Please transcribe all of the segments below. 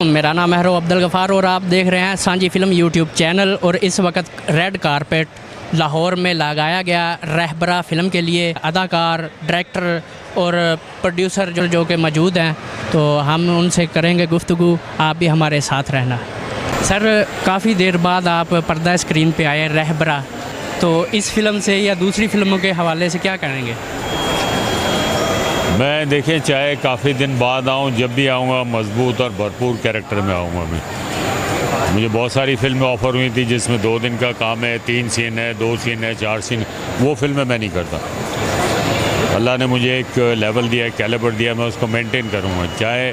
मेरा नाम है अब्दुल गफ़ार और आप देख रहे हैं सांझी फिल्म यूट्यूब चैनल। और इस वक्त रेड कारपेट लाहौर में लगाया गया रहबरा फिल्म के लिए अदाकार, डायरेक्टर और प्रोड्यूसर जो कि मौजूद हैं, तो हम उनसे करेंगे गुफ्तगू। आप भी हमारे साथ रहना। सर, काफ़ी देर बाद आप पर्दा स्क्रीन पे आए रहबरा, तो इस फिल्म से या दूसरी फिल्मों के हवाले से क्या कहेंगे? मैं देखें, चाहे काफ़ी दिन बाद आऊँ, जब भी आऊँगा मजबूत और भरपूर कैरेक्टर में आऊँगा। मैं मुझे बहुत सारी फिल्में ऑफ़र हुई थी जिसमें 2 दिन का काम है, 3 सीन है, 2 सीन है, 4 सीन। वो फिल्में मैं नहीं करता। अल्लाह ने मुझे एक लेवल दिया है, कैलिबर दिया, मैं उसको मेंटेन करूँगा। चाहे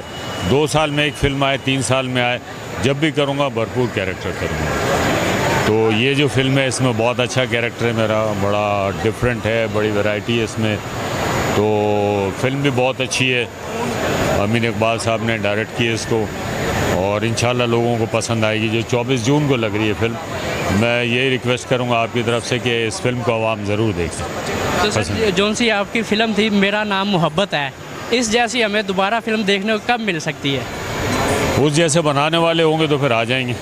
2 साल में एक फ़िल्म आए, 3 साल में आए, जब भी करूँगा भरपूर कैरेक्टर करूँगा। तो ये जो फिल्म है, इसमें बहुत अच्छा कैरेक्टर है मेरा, बड़ा डिफरेंट है, बड़ी वैरायटी है इसमें। तो फिल्म भी बहुत अच्छी है। अमीन इकबाल साहब ने डायरेक्ट की है इसको और इंशाल्लाह लोगों को पसंद आएगी। जो 24 जून को लग रही है फिल्म, मैं यही रिक्वेस्ट करूंगा आपकी तरफ से कि इस फिल्म को आवाम ज़रूर देख सकें। तो सर, जौन सी आपकी फ़िल्म थी मेरा नाम मोहब्बत है, इस जैसी हमें दोबारा फिल्म देखने को कब मिल सकती है? उस जैसे बनाने वाले होंगे तो फिर आ जाएंगे,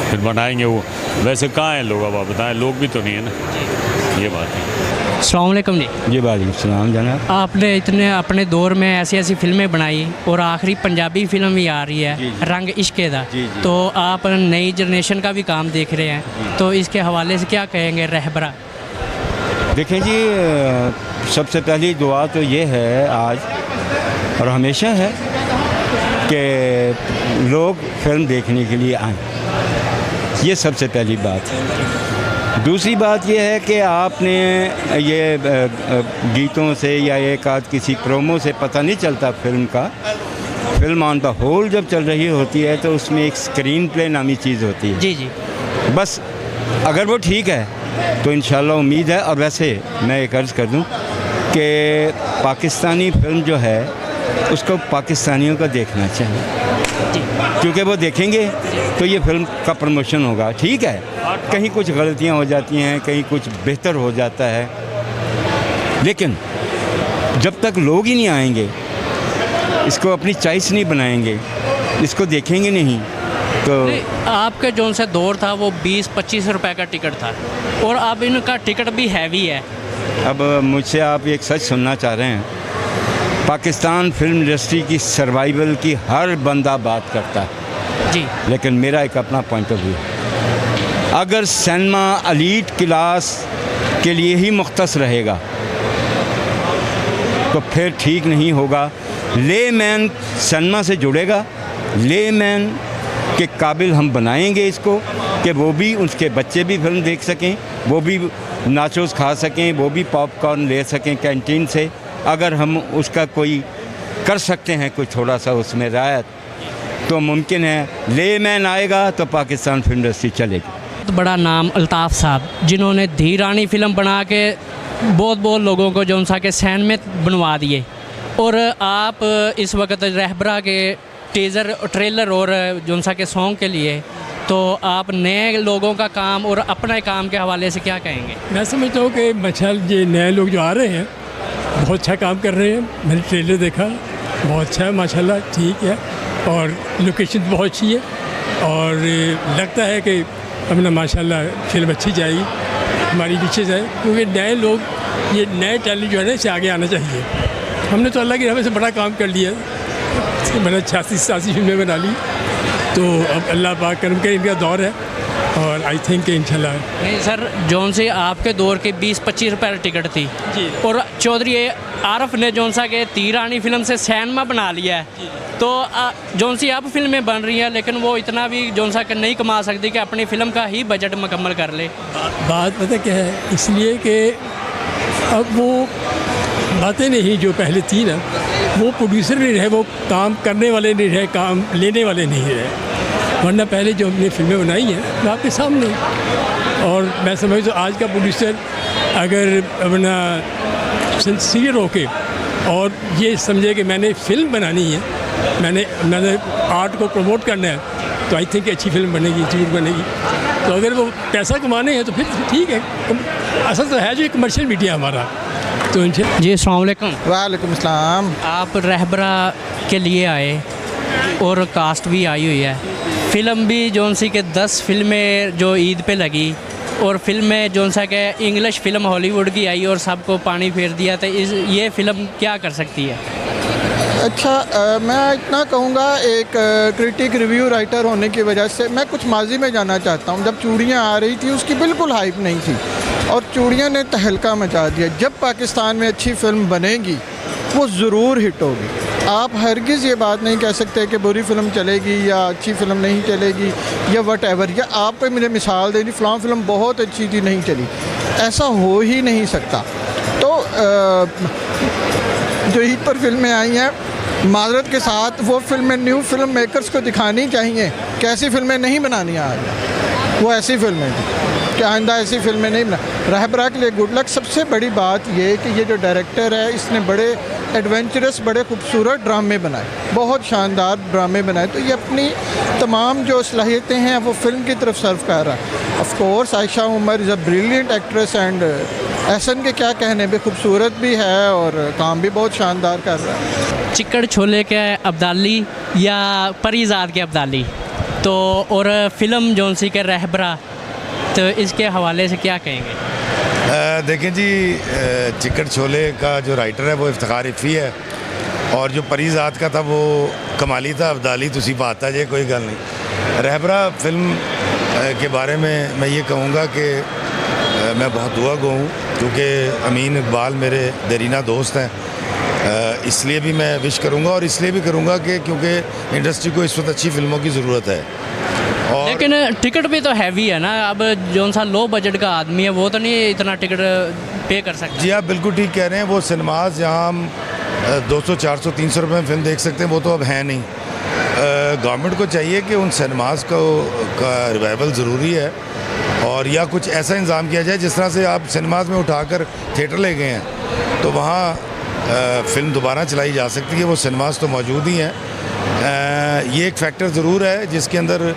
फिर बनाएंगे वो। वैसे कहाँ हैं लोग, अब आप बताएं, लोग भी तो नहीं है ना, ये बात है। अस्सलाम वालेकुम जी। जी वालेकुम सलाम जनाब। आपने इतने अपने दौर में ऐसी ऐसी फिल्में बनाई और आखिरी पंजाबी फिल्म भी आ रही है, जी। रंग इश्के दा। जी, जी। तो आप नई जनरेशन का भी काम देख रहे हैं, तो इसके हवाले से क्या कहेंगे रहबरा? देखें जी, सबसे पहली दुआ तो ये है आज और हमेशा है कि लोग फिल्म देखने के लिए आएँ। ये सबसे पहली बात है। दूसरी बात यह है कि आपने ये गीतों से या एक आध किसी प्रोमो से पता नहीं चलता फिल्म का। फिल्म ऑन द होल जब चल रही होती है तो उसमें एक स्क्रीन प्ले नामी चीज़ होती है। जी जी। बस अगर वो ठीक है तो इंशाल्लाह उम्मीद है। और वैसे मैं एक अर्ज़ कर दूं कि पाकिस्तानी फिल्म जो है उसको पाकिस्तानियों का देखना चाहिए, क्योंकि वो देखेंगे तो ये फिल्म का प्रमोशन होगा। ठीक है, कहीं कुछ गलतियां हो जाती हैं, कहीं कुछ बेहतर हो जाता है, लेकिन जब तक लोग ही नहीं आएंगे, इसको अपनी चॉइस नहीं बनाएंगे, इसको देखेंगे नहीं, तो आपका जो सा दौर था वो 20-25 रुपए का टिकट था और अब इनका टिकट भी हैवी है। अब मुझसे आप एक सच सुनना चाह रहे हैं। पाकिस्तान फिल्म इंडस्ट्री की सर्वाइवल की हर बंदा बात करता है जी, लेकिन मेरा एक अपना पॉइंट ऑफ व्यू। अगर सिनेमा एलीट क्लास के लिए ही मुख्तस रहेगा तो फिर ठीक नहीं होगा। लेमैन सिनेमा से जुड़ेगा, लेमैन के काबिल हम बनाएंगे इसको कि वो भी, उसके बच्चे भी फिल्म देख सकें, वो भी नाचोस खा सकें, वो भी पॉपकॉर्न ले सकें कैंटीन से। अगर हम उसका कोई कर सकते हैं कोई थोड़ा सा उसमें रायत, तो मुमकिन है लेमैन आएगा तो पाकिस्तान फिल्म इंडस्ट्री चलेगी। बहुत बड़ा नाम अल्ताफ़ साहब, जिन्होंने धी रानी फिल्म बना के बहुत लोगों को जो सा के सैन में बनवा दिए, और आप इस वक्त रहबरा के टीज़र, ट्रेलर और जो सा के सॉन्ग के लिए, तो आप नए लोगों का काम और अपने काम के हवाले से क्या कहेंगे? मैं समझता हूँ कि माशाअल्लाह ये नए लोग जो आ रहे हैं बहुत अच्छा काम कर रहे हैं। मैंने ट्रेलर देखा, बहुत अच्छा है माशाल्लाह, ठीक है, और लोकेशन बहुत अच्छी है और लगता है कि अपना माशाल्लाह फिल्म अच्छी जाएगी, हमारी पीछे जाए, क्योंकि नए लोग, ये नए टैलेंट जो है ना, इससे आगे आना चाहिए। हमने तो अल्लाह की रहमत से बड़ा काम कर लिया, मैंने 86-87 फिल्में बना ली, तो अब अल्लाह पाक करम के इनका दौर है और आई थिंक इंशाल्लाह। नहीं सर, जौन से आपके दौर के 20-25 रुपए की टिकट थी जी, और चौधरी आरफ ने जौन सा के धी रानी फिल्म से सिनेमा बना लिया है, तो जौन सी अब फिल्में बन रही हैं, लेकिन वो इतना भी जौन सा के नहीं कमा सकती कि अपनी फिल्म का ही बजट मुकम्मल कर ले। बात पता क्या है, इसलिए कि अब वो बातें नहीं जो पहले थी ना, वो प्रोड्यूसर नहीं रहे, वो काम करने वाले नहीं रहे, काम लेने वाले नहीं रहे। वरना पहले जो हमने फिल्में बनाई हैं वो आपके सामने, और मैं समझता हूँ आज का प्रोड्यूसर अगर अपना सिंसियर होके और ये समझे कि मैंने फ़िल्म बनानी है, मैंने आर्ट को प्रमोट करना है, तो आई थिंक अच्छी फिल्म बनेगी, जरूर बनेगी। तो अगर वो पैसा कमाने हैं तो फिर ठीक है। असल तो है जो कमर्शियल मीडिया हमारा, तो जी। अस्सलाम वालेकुम। वालेकुम अस्सलाम। आप रहबरा के लिए आए, और कास्ट भी आई हुई है। फ़िल्म भी जौन सी के 10 फिल्में जो ईद पे लगी और फिल्म में जौन सा के इंग्लिश फिल्म हॉलीवुड की आई और सबको पानी फेर दिया, तो ये फ़िल्म क्या कर सकती है? अच्छा, मैं इतना कहूँगा, एक क्रिटिक रिव्यू राइटर होने की वजह से मैं कुछ माजी में जाना चाहता हूँ। जब चूड़ियाँ आ रही थी उसकी बिल्कुल हाइप नहीं थी और चूड़ियाँ ने तहलका मचा दिया। जब पाकिस्तान में अच्छी फ़िल्म बनेगी वो ज़रूर हिट होगी। आप हरगिज़ ये बात नहीं कह सकते कि बुरी फिल्म चलेगी या अच्छी फ़िल्म नहीं चलेगी या वट या आप पे मुझे मिसाल देनी फ़लाँ फिल्म बहुत अच्छी थी नहीं चली, ऐसा हो ही नहीं सकता। तो जो ईद पर फिल्में आई हैं, माजरत के साथ वो फिल्में न्यू फिल्म मेकर्स को दिखानी चाहिए कि ऐसी फिल्में नहीं बनानी आज, वो ऐसी फिल्में थी कि आइंदा ऐसी फिल्में नहीं बना। रहबरा के लिए गुड लक। सबसे बड़ी बात ये कि ये जो डायरेक्टर है इसने बड़े एडवेंचरस, बड़े खूबसूरत ड्रामे बनाए, बहुत शानदार ड्रामे बनाए। तो ये अपनी तमाम जो सलाहियतें हैं वो फिल्म की तरफ सर्व कर रहा है। Of course Ayesha Omar is a brilliant actress and Ehsan के क्या कहने, भी खूबसूरत भी है और काम भी बहुत शानदार कर रहा है। चिक्कड़ छोले के अब्दाली या परीज़ाद के अब्दाली, तो और फिल्म जौन सी के रहबरा, तो इसके हवाले से क्या कहेंगे? देखें जी, चिक्कड़ छोले का जो राइटर है वो इफ्तिखार इफ़ी है और जो परीज़ाद का था वो कमाली था। अब्दाली तुसी पाता जे, कोई गल नहीं। रहबरा फिल्म के बारे में मैं ये कहूँगा कि मैं बहुत दुआ गो हूँ क्योंकि अमीन इकबाल मेरे देरीना दोस्त हैं, इसलिए भी मैं विश करूँगा और इसलिए भी करूँगा कि क्योंकि इंडस्ट्री को इस वक्त अच्छी फिल्मों की ज़रूरत है। और लेकिन टिकट भी तो हैवी है ना, अब जौन सा लो बजट का आदमी है वो तो नहीं इतना टिकट पे कर सकता। जी आप बिल्कुल ठीक कह रहे हैं। वो सिनेमाज जहाँ हम 200, 400, 300 रुपये में फिल्म देख सकते हैं वो तो अब हैं नहीं। गवर्नमेंट को चाहिए कि उन सिनेमाज का रिवाइवल ज़रूरी है और या कुछ ऐसा इंतज़ाम किया जाए जिस तरह से आप सिनेमाज में उठाकर थिएटर ले गए हैं तो वहाँ फ़िल्म दोबारा चलाई जा सकती है। वो सिनेमाज तो मौजूद ही हैं। ये एक फैक्टर ज़रूर है जिसके अंदर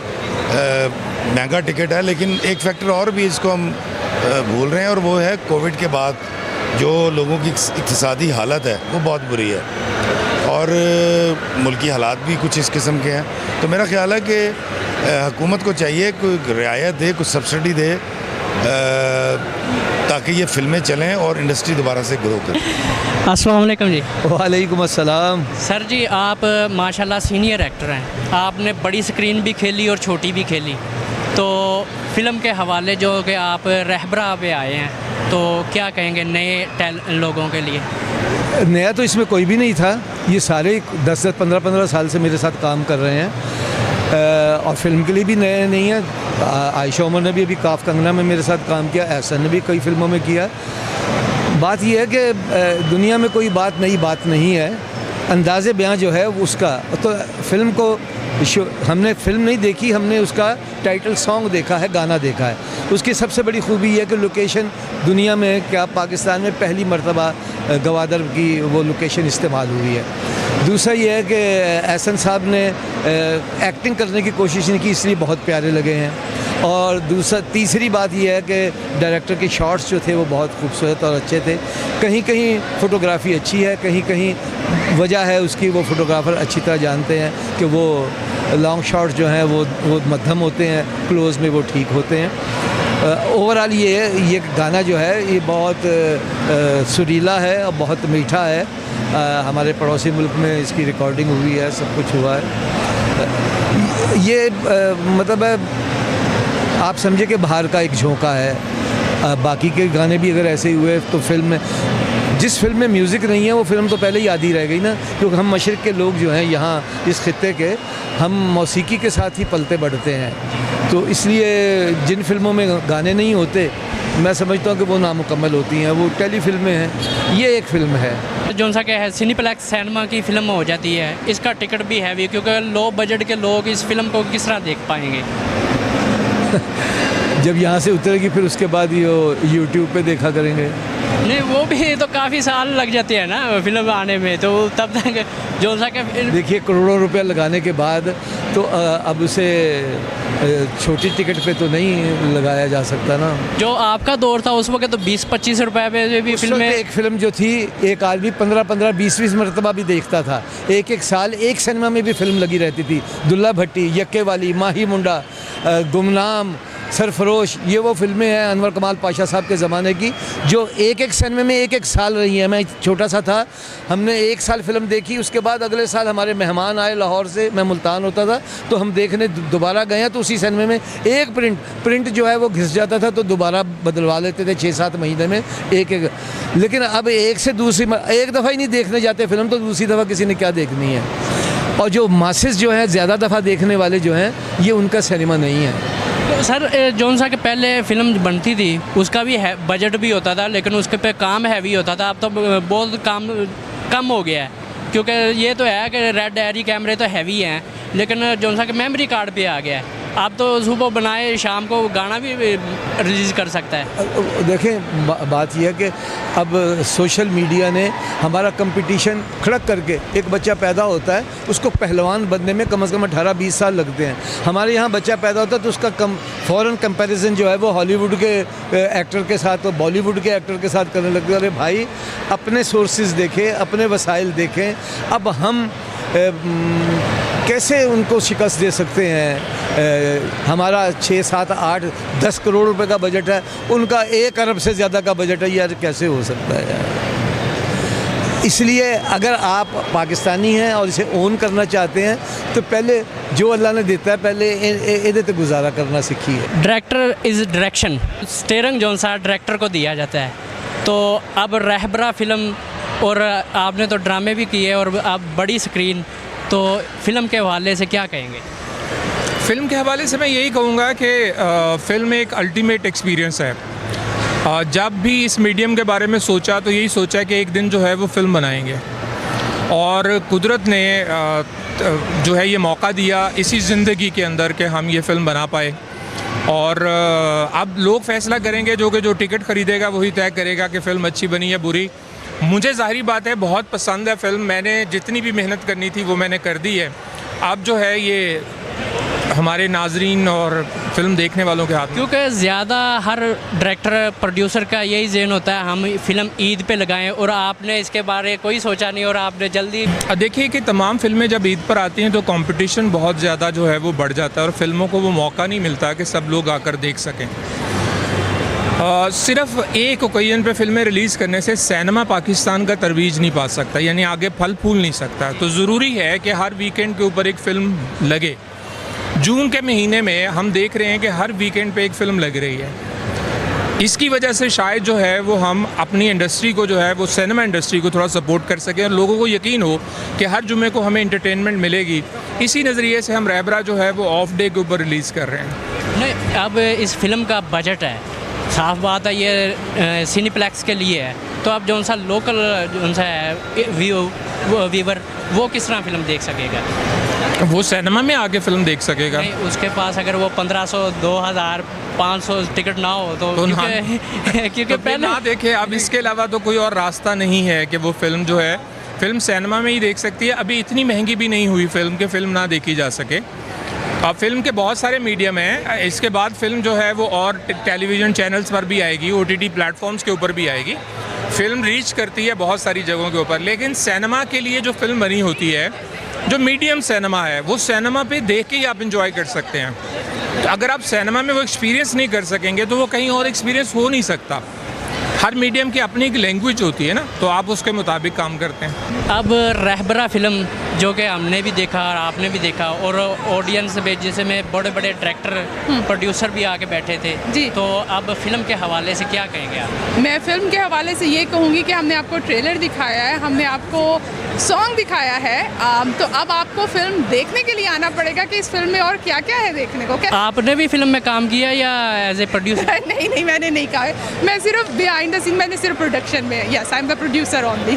महंगा टिकट है, लेकिन एक फैक्टर और भी इसको हम भूल रहे हैं और वो है कोविड के बाद जो लोगों की इक़्तिसादी हालत है वो बहुत बुरी है और मुल्की हालात भी कुछ इस किस्म के हैं। तो मेरा ख़्याल है कि हुकूमत को चाहिए कोई रियायत दे, कुछ सब्सिडी दे ताकि ये फिल्में चलें और इंडस्ट्री दोबारा से ग्रो करे। अस्सलाम वालेकुम जी। वालेकुम अस्सलाम। सर जी, आप माशाल्लाह सीनियर एक्टर हैं, आपने बड़ी स्क्रीन भी खेली और छोटी भी खेली, तो फिल्म के हवाले जो कि आप रहबरा पे आए हैं, तो क्या कहेंगे नए लोगों के लिए? नया तो इसमें कोई भी नहीं था, ये सारे 10-10, 15-15 साल से मेरे साथ काम कर रहे हैं और फिल्म के लिए भी नए नहीं है। आयशा उमर ने भी अभी काफ कंगना में मेरे साथ काम किया, एहसन ने भी कई फिल्मों में किया। बात यह है कि दुनिया में कोई बात नई बात नहीं है, अंदाज़े बयां जो है उसका, तो फिल्म को हमने फिल्म नहीं देखी, हमने उसका टाइटल सॉन्ग देखा है, गाना देखा है। उसकी सबसे बड़ी खूबी है कि लोकेशन दुनिया में, क्या पाकिस्तान में पहली मरतबा गवादर की वो लोकेशन इस्तेमाल हुई है। दूसरा ये है कि एहसन साहब ने एक्टिंग करने की कोशिश नहीं की, इसलिए बहुत प्यारे लगे हैं। और तीसरी बात यह है कि डायरेक्टर के शॉट्स जो थे वो बहुत खूबसूरत और अच्छे थे। कहीं कहीं फ़ोटोग्राफ़ी अच्छी है, कहीं कहीं वजह है उसकी, वो फ़ोटोग्राफ़र अच्छी तरह जानते हैं कि वो लॉन्ग शॉट्स जो हैं वो मध्यम होते हैं, क्लोज़ में वो ठीक होते हैं। ओवरऑल ये गाना जो है ये बहुत सुरीला है और बहुत मीठा है। हमारे पड़ोसी मुल्क में इसकी रिकॉर्डिंग हुई है, सब कुछ हुआ है। ये मतलब आप समझे कि बाहर का एक झोंका है। बाकी के गाने भी अगर ऐसे ही हुए तो जिस फिल्म में म्यूज़िक नहीं है वो फिल्म तो पहले ही आधी रह गई ना, क्योंकि हम मशरक़ के लोग जो हैं यहाँ इस खित्ते के, हम मौसीकी के साथ ही पलते बढ़ते हैं। तो इसलिए जिन फिल्मों में गाने नहीं होते मैं समझता हूँ कि वो नामुकम्मल होती हैं, वो टेली फिल्में हैं। ये एक फ़िल्म है जौन सा क्या है सिनेप्लेक्स सिनेमा की फ़िल्म हो जाती है, इसका टिकट भी हैवी, क्योंकि लो बजट के लोग इस फिल्म को किस तरह देख पाएंगे? जब यहाँ से उतरेगी फिर उसके बाद ये यूट्यूब पे देखा करेंगे। नहीं, वो भी तो काफ़ी साल लग जाते हैं ना फिल्म आने में, तो तब तक जो सा के देखिए करोड़ों रुपया लगाने के बाद तो अब उसे छोटी टिकट पे तो नहीं लगाया जा सकता ना। जो आपका दौर था उस वक्त तो 20-25 रुपए पे भी उस फिल्में, वक्त एक फिल्म जो थी एक आदमी 15-15, 20-20 मरतबा भी देखता था। एक साल एक सिनेमा में भी फिल्म लगी रहती थी। दुल्ला भट्टी, यक्के वाली, माही मुंडा, गुमनाम, सरफरोश, ये वो फिल्में हैं अनवर कमाल पाशा साहब के ज़माने की, जो एक सिनेमा में एक साल रही हैं। मैं छोटा सा था, हमने एक साल फिल्म देखी, उसके बाद अगले साल हमारे मेहमान आए लाहौर से, मैं मुल्तान होता था, तो हम देखने दोबारा गए हैं, तो उसी सिनेमा में एक प्रिंट जो है वो घिस जाता था, तो दोबारा बदलवा लेते थे 6-7 महीने में एक। लेकिन अब एक से दूसरी एक दफ़ा ही नहीं देखने जाते फिल्म, तो दूसरी दफ़ा किसी ने क्या देखनी है। और जो मासेस जो हैं ज़्यादा दफ़ा देखने वाले जो हैं, ये उनका सिनेमा नहीं है। तो सर जौन सा कि पहले फिल्म बनती थी उसका भी है बजट भी होता था, लेकिन उसके पे काम हैवी होता था। अब तो बहुत काम कम हो गया है, क्योंकि ये तो है कि रेड डायरी कैमरे तो हैवी हैं, लेकिन जौन सा कि मेमोरी कार्ड पे आ गया है। आप तो सुबह बनाए शाम को गाना भी रिलीज़ कर सकता है। देखें बात यह है कि अब सोशल मीडिया ने हमारा कंपटीशन खड़ा करके, एक बच्चा पैदा होता है उसको पहलवान बनने में कम से कम 18-20 साल लगते हैं। हमारे यहाँ बच्चा पैदा होता है तो उसका फ़ौरन कंपैरिजन जो है वो हॉलीवुड के एक्टर के साथ और बॉलीवुड के एक्टर के साथ करने लगते हैं। अरे भाई, अपने सोर्सेज देखें, अपने वसाइल देखें। अब हम कैसे उनको शिकस्त दे सकते हैं? हमारा 6, 7, 8, 10 करोड़ रुपए का बजट है, उनका 1 अरब से ज़्यादा का बजट है। यार कैसे हो सकता है यार? इसलिए अगर आप पाकिस्तानी हैं और इसे ओन करना चाहते हैं तो पहले जो अल्लाह ने देता है पहले इधर तो गुजारा करना सीखिए। डायरेक्टर इज़ डायरेक्शन, स्टीयरिंग जौन सा डायरेक्टर को दिया जाता है। तो अब रहबरा फिल्म, और आपने तो ड्रामे भी किए और आप बड़ी स्क्रीन, तो फिल्म के हवाले से क्या कहेंगे? फ़िल्म के हवाले से मैं यही कहूँगा कि फ़िल्म एक अल्टीमेट एक्सपीरियंस है। जब भी इस मीडियम के बारे में सोचा तो यही सोचा कि एक दिन जो है वो फ़िल्म बनाएंगे, और कुदरत ने जो है ये मौका दिया इसी ज़िंदगी के अंदर कि हम ये फ़िल्म बना पाए। और अब लोग फ़ैसला करेंगे, जो टिकट ख़रीदेगा वही तय करेगा कि फ़िल्म अच्छी बनी या बुरी। मुझे ज़ाहिरी बात है बहुत पसंद है फ़िल्म, मैंने जितनी भी मेहनत करनी थी वो मैंने कर दी है। अब जो है ये हमारे नाजरीन और फिल्म देखने वालों के हाथ में, क्योंकि ज़्यादा हर डायरेक्टर प्रोड्यूसर का यही ज़हन होता है हम फ़िल्म ईद पे लगाएं, और आपने इसके बारे में कोई सोचा नहीं और आपने जल्दी। देखिए कि तमाम फिल्में जब ईद पर आती हैं तो कंपटीशन बहुत ज़्यादा जो है वो बढ़ जाता है, और फिल्मों को वो मौका नहीं मिलता कि सब लोग आकर देख सकें। सिर्फ एक ओकेजन पे फिल्में रिलीज़ करने से सिनेमा पाकिस्तान का तरवीज नहीं पा सकता, यानी आगे फल फूल नहीं सकता। तो ज़रूरी है कि हर वीकेंड के ऊपर एक फ़िल्म लगे। जून के महीने में हम देख रहे हैं कि हर वीकेंड पे एक फ़िल्म लग रही है। इसकी वजह से शायद जो है वो हम अपनी इंडस्ट्री को जो है वो सिनेमा इंडस्ट्री को थोड़ा सपोर्ट कर सकें, और लोगों को यकीन हो कि हर जुमे को हमें एंटरटेनमेंट मिलेगी। इसी नज़रिए से हम रहबरा जो है वो ऑफ डे के ऊपर रिलीज़ कर रहे हैं। नहीं, अब इस फिल्म का बजट है, साफ बात है ये सिनेप्लेक्स के लिए है, तो अब जौन सा लोकल जौन सा है व्यूवर वो किस तरह फिल्म देख सकेगा? वो सिनेमा में आके फिल्म देख सकेगा। नहीं, उसके पास अगर वो 1500, 2000, 500 टिकट ना हो तो क्योंकि तो पहले ना देखे। अब इसके अलावा तो कोई और रास्ता नहीं है कि वो फिल्म जो है फिल्म सिनेमा में ही देख सकती है। अभी इतनी महंगी भी नहीं हुई फिल्म के फिल्म ना देखी जा सके। अब फिल्म के बहुत सारे मीडियम हैं, इसके बाद फिल्म जो है वो और टेलीविज़न चैनल्स पर भी आएगी, OTT प्लेटफॉर्म्स के ऊपर भी आएगी। फिल्म रीच करती है बहुत सारी जगहों के ऊपर, लेकिन सिनेमा के लिए जो फिल्म बनी होती है, जो मीडियम सिनेमा है, वो सिनेमा पे देख के ही आप इंजॉय कर सकते हैं। तो अगर आप सिनेमा में वो एक्सपीरियंस नहीं कर सकेंगे तो वो कहीं और एक्सपीरियंस हो नहीं सकता। हर मीडियम की अपनी एक लैंग्वेज होती है ना, तो आप उसके मुताबिक काम करते हैं। अब रहबरा फिल्म जो कि हमने भी देखा और आपने भी देखा, और ऑडियंस में जैसे में बड़े बड़े डायरेक्टर प्रोड्यूसर भी आके बैठे थे जी, तो अब फिल्म के हवाले से क्या कहेंगे आप? मैं फिल्म के हवाले से ये कहूँगी कि हमने आपको ट्रेलर दिखाया है, हमने आपको सॉन्ग दिखाया है, तो अब आपको फिल्म देखने के लिए आना पड़ेगा कि इस फिल्म में और क्या क्या है देखने को। आपने भी फिल्म में काम किया या एज ए प्रोड्यूसर? नहीं, मैंने नहीं कहा है, मैं सिर्फ बिहाइंड द सीन, मैंने सिर्फ प्रोडक्शन में। Yes, I am the producer only.